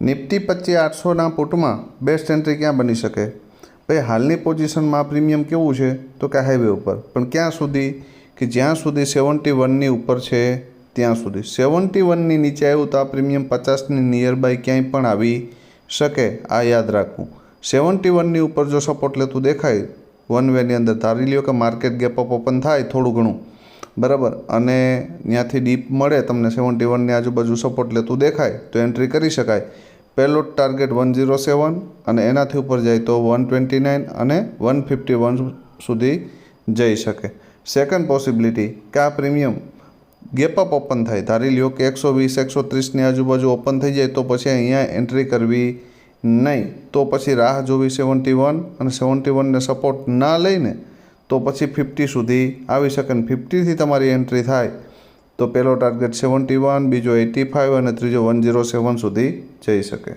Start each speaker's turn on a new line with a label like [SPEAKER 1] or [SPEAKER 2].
[SPEAKER 1] Nifty 25 800ના પુટમાં best entry ક્યાં બની શકે? ભાઈ હાલની પોઝિશનમાં પ્રીમિયમ કેવું છે તો કે હાઈવે ઉપર, પણ ક્યાં સુધી? કે જ્યાં સુધી 71ની ઉપર છે ત્યાં સુધી. 71ની નીચે આવ્યું તો આ પ્રીમિયમ 50ની નિયર બાય ક્યાંય પણ આવી શકે, આ યાદ રાખવું. 71ની ઉપર જો સપોર્ટ લેતું દેખાય વન વેની અંદર, ધારી લ્યો કે માર્કેટ ગેપ અપ ઓપન થાય થોડું ઘણું, બરાબર, અને ત્યાંથી ડીપ મળે તમને 71ની આજુબાજુ સપોર્ટ લેતું દેખાય તો એન્ટ્રી કરી શકાય. પહેલો ટાર્ગેટ 107 અને એનાથી ઉપર જાય તો 129 અને 151 સુધી જઈ શકે. સેકન્ડ પોસિબિલિટી કે આ પ્રીમિયમ ગેપ અપ ઓપન થાય, ધારી લ્યો કે 120 130ની આજુબાજુ ઓપન થઈ જાય તો પછી અહીંયા એન્ટ્રી કરવી નહીં, તો પછી રાહ જોવી 71 અને 71ને સપોર્ટ ના લઈને તો પછી 50 સુધી આવી શકે. અને 50થી તમારી એન્ટ્રી થાય તો પહેલો ટાર્ગેટ 71, બીજો 85 અને ત્રીજો 107 સુધી જઈ શકે.